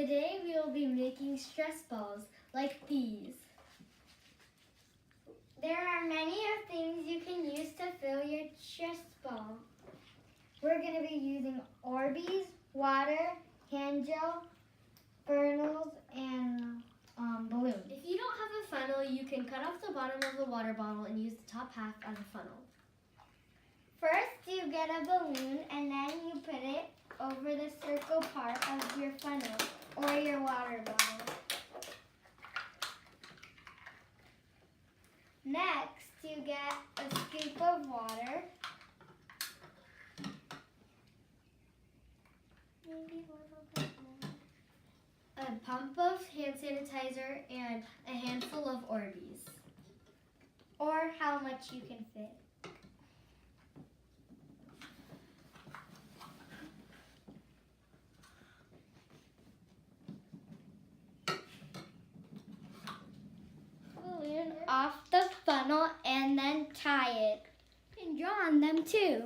Today we will be making stress balls like these. There are many things you can use to fill your stress ball. We're going to be using Orbeez, water, hand gel, funnels, and balloons. If you don't have a funnel, you can cut off the bottom of the water bottle and use the top half as a funnel. First, you get a balloon and then you put it over the circle part of your funnel or your water bottle. Next, you get a scoop of water. Maybe a little bit more. A pump of hand sanitizer and a handful of Orbeez. Or how much you can fit. Balloon off the funnel and then tie it. And draw on them too.